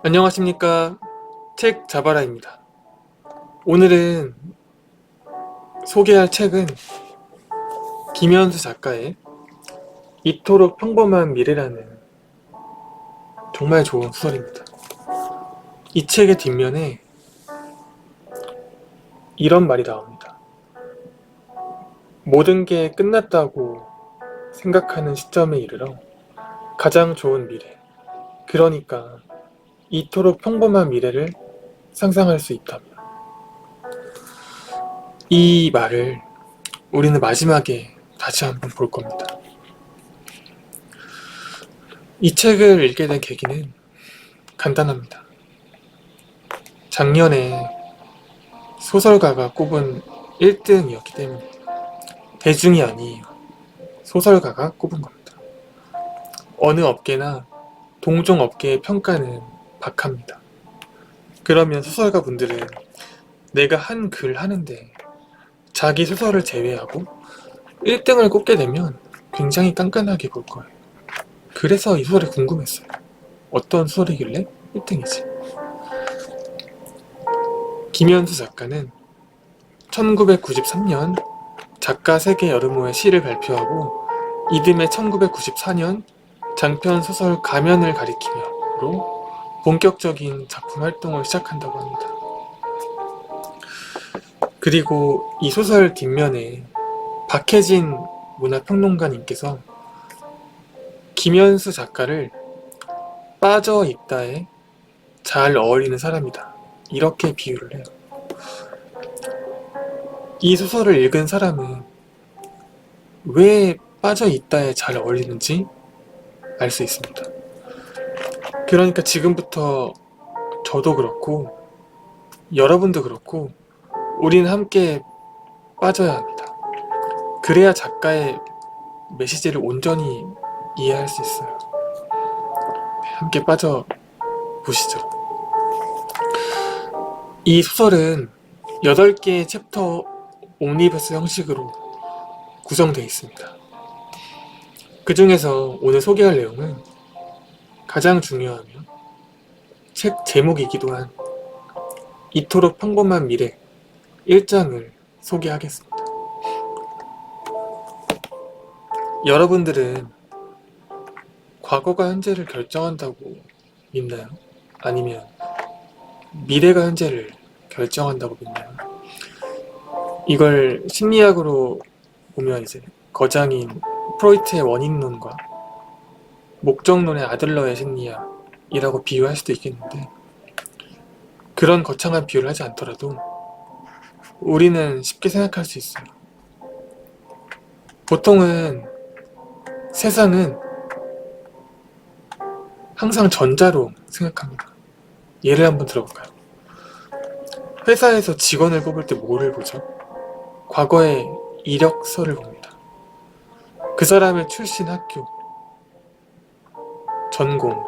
안녕하십니까. 책 자바라입니다. 오늘은 소개할 책은 김현수 작가의 이토록 평범한 미래라는 정말 좋은 소설입니다. 이 책의 뒷면에 이런 말이 나옵니다. 모든 게 끝났다고 생각하는 시점에 이르러 가장 좋은 미래, 그러니까 이토록 평범한 미래를 상상할 수 있다며. 이 말을 우리는 마지막에 다시 한번 볼 겁니다. 이 책을 읽게 된 계기는 간단합니다. 작년에 소설가가 꼽은 1등이었기 때문에, 대중이 아니에요. 소설가가 꼽은 겁니다. 어느 업계나 동종 업계의 평가는 박합니다. 그러면 소설가 분들은 내가 한 글 하는데 자기 소설을 제외하고 1등을 꼽게 되면 굉장히 깐깐하게 볼 거예요. 그래서 이 소설이 궁금했어요. 어떤 소설이길래 1등이지? 김현수 작가는 1993년 작가 세계 여름호의 시를 발표하고 이듬해 1994년 장편 소설 가면을 가리키며로 본격적인 작품 활동을 시작한다고 합니다. 그리고 이 소설 뒷면에 박혜진 문화평론가님께서 김현수 작가를 빠져 있다에 잘 어울리는 사람이다, 이렇게 비유를 해요. 이 소설을 읽은 사람은 왜 빠져 있다에 잘 어울리는지 알 수 있습니다. 그러니까 지금부터 저도 그렇고 여러분도 그렇고 우리는 함께 빠져야 합니다. 그래야 작가의 메시지를 온전히 이해할 수 있어요. 함께 빠져 보시죠. 이 소설은 8개의 챕터 옴니버스 형식으로 구성되어 있습니다. 그 중에서 오늘 소개할 내용은 가장 중요하며 책 제목이기도 한 이토록 평범한 미래 1장을 소개하겠습니다. 여러분들은 과거가 현재를 결정한다고 믿나요? 아니면 미래가 현재를 결정한다고 믿나요? 이걸 심리학으로 보면 이제 거장인 프로이트의 원인론과 목적론의 아들러의 심리학이라고 비유할 수도 있겠는데, 그런 거창한 비유를 하지 않더라도 우리는 쉽게 생각할 수 있어요. 보통은 세상은 항상 전자로 생각합니다. 예를 한번 들어볼까요? 회사에서 직원을 뽑을 때 뭐를 보죠? 과거의 이력서를 봅니다. 그 사람의 출신 학교, 전공,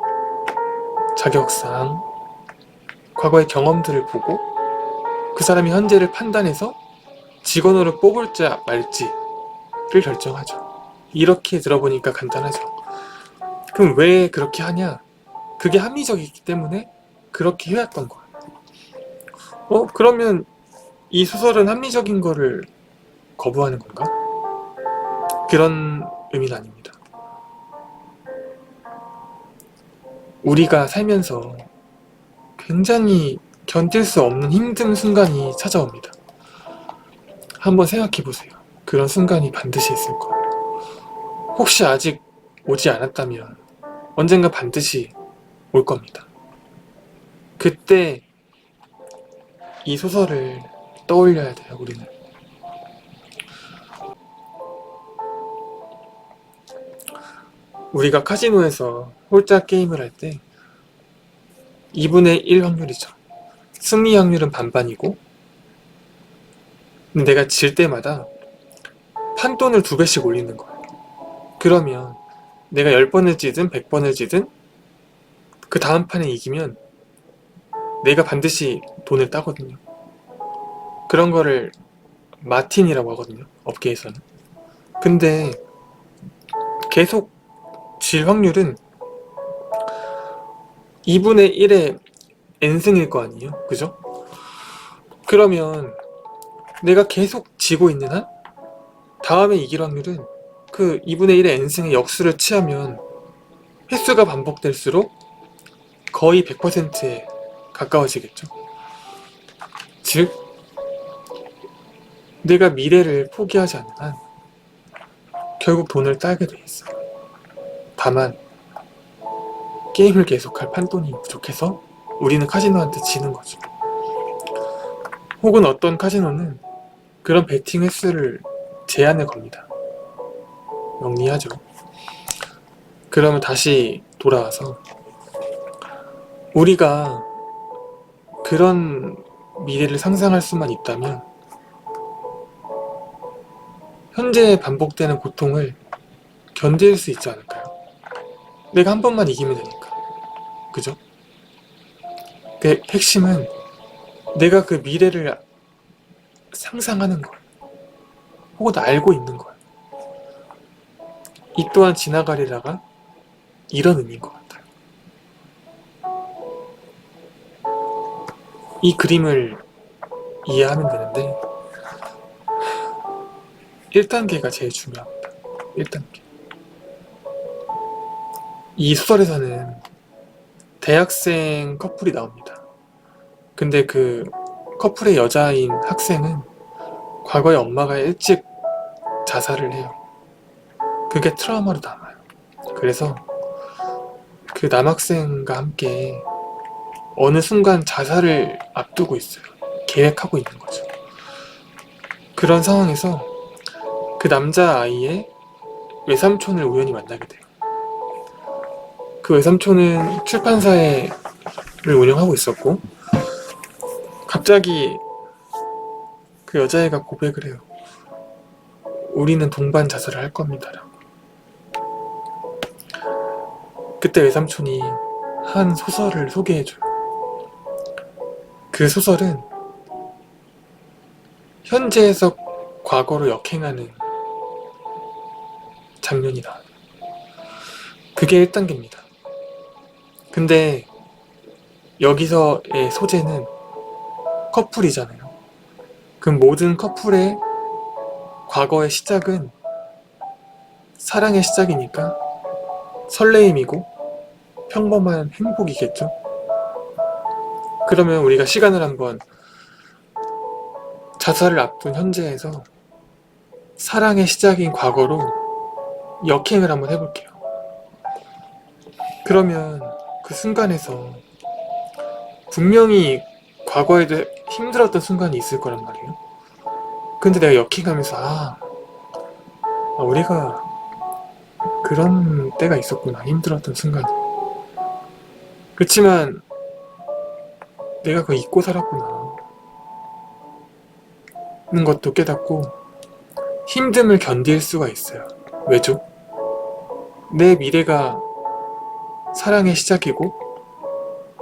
자격사항, 과거의 경험들을 보고 그 사람이 현재를 판단해서 직원으로 뽑을지 말지를 결정하죠. 이렇게 들어보니까 간단하죠. 그럼 왜 그렇게 하냐? 그게 합리적이기 때문에 그렇게 해왔던 거예요. 그러면 이 소설은 합리적인 거를 거부하는 건가? 그런 의미는 아닙니다. 우리가 살면서 굉장히 견딜 수 없는 힘든 순간이 찾아옵니다. 한번 생각해 보세요. 그런 순간이 반드시 있을 거예요. 혹시 아직 오지 않았다면 언젠가 반드시 올 겁니다. 그때 이 소설을 떠올려야 돼요, 우리는. 우리가 카지노에서 홀짝 게임을 할 때 2분의 1 확률이죠. 승리 확률은 반반이고, 근데 내가 질 때마다 판돈을 2배씩 올리는 거예요. 그러면 내가 10번을 지든 100번을 지든 그 다음 판에 이기면 내가 반드시 돈을 따거든요. 그런 거를 마틴이라고 하거든요, 업계에서는. 근데 계속 질 확률은 2분의 1의 n승일 거 아니에요? 그죠? 그러면 내가 계속 지고 있는 한 다음에 이길 확률은 그 2분의 1의 n승의 역수를 취하면 횟수가 반복될수록 거의 100%에 가까워지겠죠. 즉, 내가 미래를 포기하지 않는 한 결국 돈을 따게 돼 있어. 다만 게임을 계속할 판돈이 부족해서 우리는 카지노한테 지는 거죠. 혹은 어떤 카지노는 그런 베팅 횟수를 제한을 겁니다. 영리하죠. 그러면 다시 돌아와서 우리가 그런 미래를 상상할 수만 있다면 현재 반복되는 고통을 견딜 수 있지 않을까요? 내가 한 번만 이기면 되니까. 그죠? 그 핵심은 내가 그 미래를 상상하는 거예요. 혹은 알고 있는 거예요. 이 또한 지나가리라가 이런 의미인 것 같아요. 이 그림을 이해하면 되는데 1단계가 제일 중요합니다. 1단계. 이 소설에서는 대학생 커플이 나옵니다. 근데 그 커플의 여자인 학생은 과거에 엄마가 일찍 자살을 해요. 그게 트라우마로 남아요. 그래서 그 남학생과 함께 어느 순간 자살을 앞두고 있어요. 계획하고 있는 거죠. 그런 상황에서 그 남자아이의 외삼촌을 우연히 만나게 돼요. 그 외삼촌은 출판사를 운영하고 있었고 갑자기 그 여자애가 고백을 해요. 우리는 동반 자살을 할 겁니다. 그때 외삼촌이 한 소설을 소개해줘요. 그 소설은 현재에서 과거로 역행하는 장면이 나와요. 그게 1단계입니다. 근데 여기서의 소재는 커플이잖아요. 그럼 모든 커플의 과거의 시작은 사랑의 시작이니까 설레임이고 평범한 행복이겠죠? 그러면 우리가 시간을 한번 자살을 앞둔 현재에서 사랑의 시작인 과거로 역행을 한번 해볼게요. 그러면 그 순간에서 분명히 과거에도 힘들었던 순간이 있을 거란 말이에요. 근데 내가 역행하면서 우리가 그런 때가 있었구나. 힘들었던 순간이. 그치만 내가 그거 잊고 살았구나 는 것도 깨닫고 힘듦을 견딜 수가 있어요. 왜죠? 내 미래가 사랑의 시작이고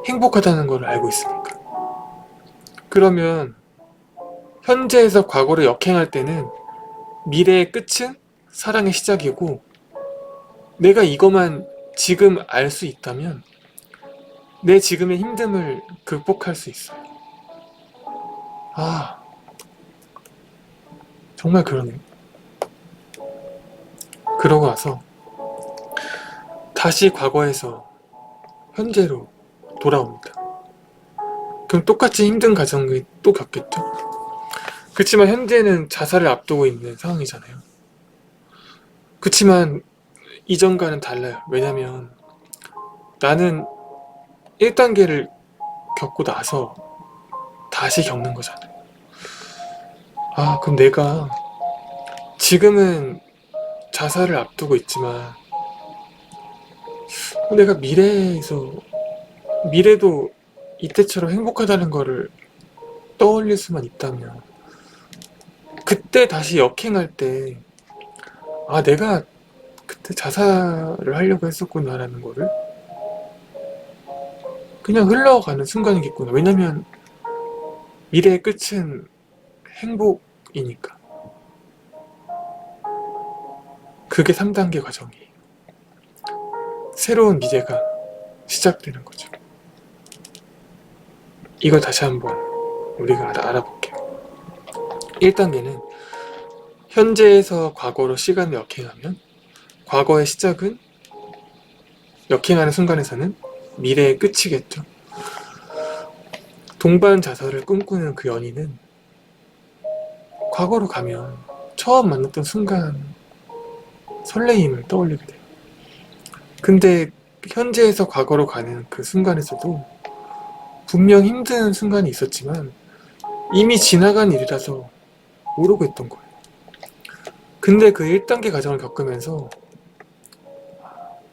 행복하다는 걸 알고 있으니까. 그러면 현재에서 과거를 역행할 때는 미래의 끝은 사랑의 시작이고 내가 이것만 지금 알 수 있다면 내 지금의 힘듦을 극복할 수 있어요. 정말 그러네요. 그러고 나서 다시 과거에서 현재로 돌아옵니다. 그럼 똑같이 힘든 과정을 또 겪겠죠? 그치만 현재는 자살을 앞두고 있는 상황이잖아요. 그치만 이전과는 달라요. 왜냐면 나는 1단계를 겪고 나서 다시 겪는 거잖아요. 그럼 내가 지금은 자살을 앞두고 있지만 내가 미래도 이때처럼 행복하다는 거를 떠올릴 수만 있다면 그때 다시 역행할 때 내가 그때 자살을 하려고 했었구나 라는 거를 그냥 흘러가는 순간이겠구나. 왜냐면 미래의 끝은 행복이니까. 그게 3단계 과정이에요. 새로운 미래가 시작되는 거죠. 이걸 다시 한번 우리가 알아볼게요. 1단계는 현재에서 과거로 시간을 역행하면 과거의 시작은 역행하는 순간에서는 미래의 끝이겠죠. 동반자살을 꿈꾸는 그 연인은 과거로 가면 처음 만났던 순간 설레임을 떠올리게 돼요. 근데 현재에서 과거로 가는 그 순간에서도 분명 힘든 순간이 있었지만 이미 지나간 일이라서 모르고 있던 거예요. 근데 그 1단계 과정을 겪으면서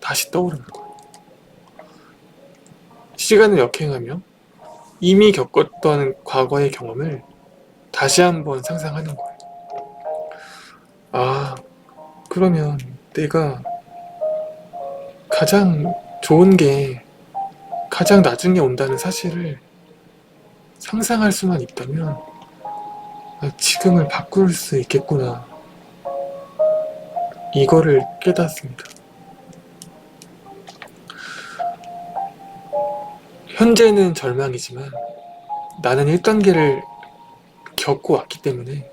다시 떠오르는 거예요. 시간을 역행하며 이미 겪었던 과거의 경험을 다시 한번 상상하는 거예요. 아, 그러면 내가 가장 좋은 게 가장 나중에 온다는 사실을 상상할 수만 있다면 지금을 바꿀 수 있겠구나. 이거를 깨닫습니다. 현재는 절망이지만 나는 1단계를 겪고 왔기 때문에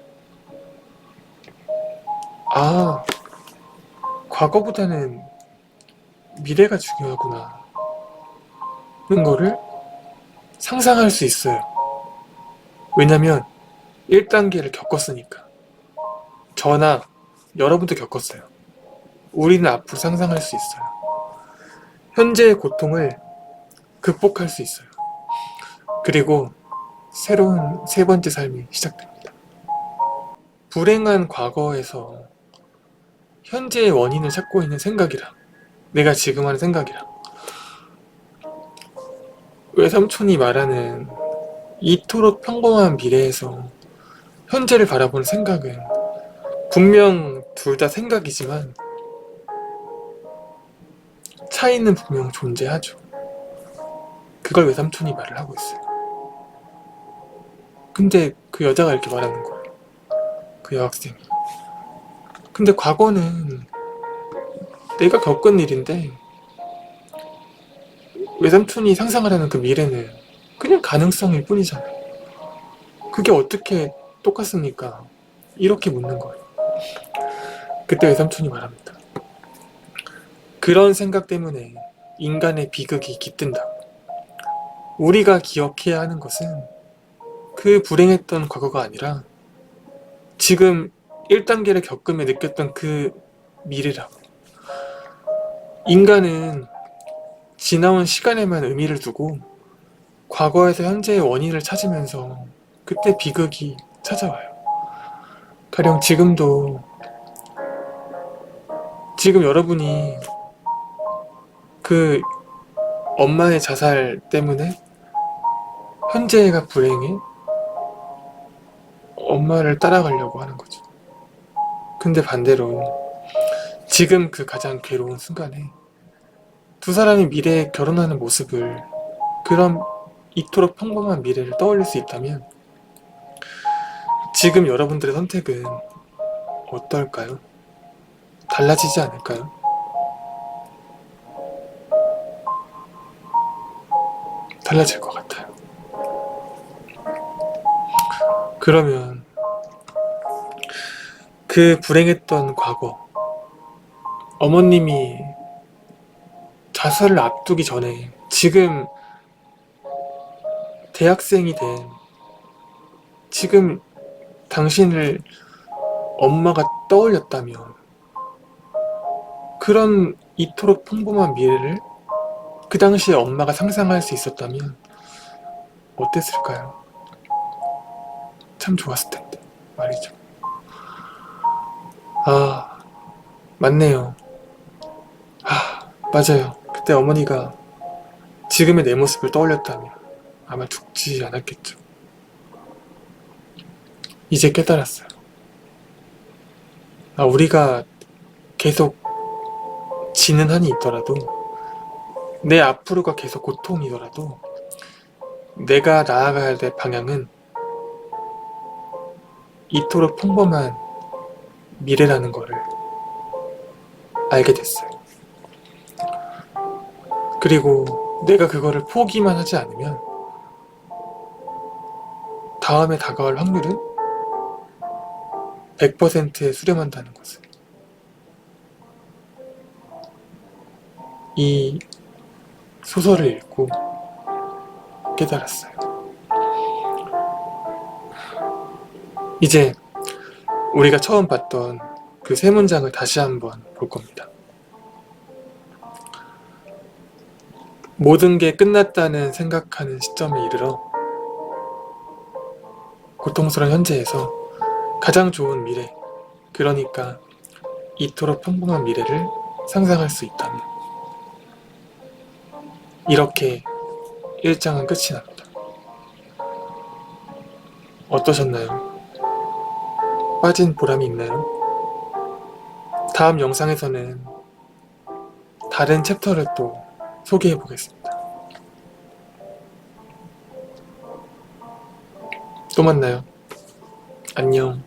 과거보다는 미래가 중요하구나 하는 거를 상상할 수 있어요. 왜냐면 1단계를 겪었으니까. 저나 여러분도 겪었어요. 우리는 앞으로 상상할 수 있어요. 현재의 고통을 극복할 수 있어요. 그리고 새로운 세 번째 삶이 시작됩니다. 불행한 과거에서 현재의 원인을 찾고 있는 생각이랑 내가 지금 하는 생각이랑 외삼촌이 말하는 이토록 평범한 미래에서 현재를 바라보는 생각은 분명 둘 다 생각이지만 차이는 분명 존재하죠. 그걸 외삼촌이 말을 하고 있어요. 근데 그 여자가 이렇게 말하는 거예요. 그 여학생이. 근데 과거는 내가 겪은 일인데 외삼촌이 상상하려는 그 미래는 그냥 가능성일 뿐이잖아요. 그게 어떻게 똑같습니까? 이렇게 묻는 거예요. 그때 외삼촌이 말합니다. 그런 생각 때문에 인간의 비극이 깃든다. 우리가 기억해야 하는 것은 그 불행했던 과거가 아니라 지금 1단계를 겪으며 느꼈던 그 미래라고. 인간은 지나온 시간에만 의미를 두고 과거에서 현재의 원인을 찾으면서 그때 비극이 찾아와요. 가령 지금도 지금 여러분이 그 엄마의 자살 때문에 현재가 불행해 엄마를 따라가려고 하는 거죠. 근데 반대로 지금 그 가장 괴로운 순간에 두 사람이 미래에 결혼하는 모습을 그런 이토록 평범한 미래를 떠올릴 수 있다면 지금 여러분들의 선택은 어떨까요? 달라지지 않을까요? 달라질 것 같아요. 그러면 그 불행했던 과거, 어머님이 자살을 앞두기 전에 지금 대학생이 된 지금 당신을 엄마가 떠올렸다면 그런 이토록 평범한 미래를 그 당시에 엄마가 상상할 수 있었다면 어땠을까요? 참 좋았을 텐데 말이죠. 맞네요. 맞아요. 그때 어머니가 지금의 내 모습을 떠올렸다면 아마 죽지 않았겠죠. 이제 깨달았어요. 우리가 계속 지는 한이 있더라도 내 앞으로가 계속 고통이더라도 내가 나아가야 될 방향은 이토록 평범한 미래라는 거를 알게 됐어요. 그리고 내가 그거를 포기만 하지 않으면 다음에 다가올 확률은 100%에 수렴한다는 것을 이 소설을 읽고 깨달았어요. 이제 우리가 처음 봤던 그 세 문장을 다시 한번 볼 겁니다. 모든 게 끝났다는 생각하는 시점에 이르러 고통스러운 현재에서 가장 좋은 미래, 그러니까 이토록 평범한 미래를 상상할 수 있다면, 이렇게 1장은 끝이 납니다. 어떠셨나요? 빠진 보람이 있나요? 다음 영상에서는 다른 챕터를 또 소개해 보겠습니다. 또 만나요. 안녕.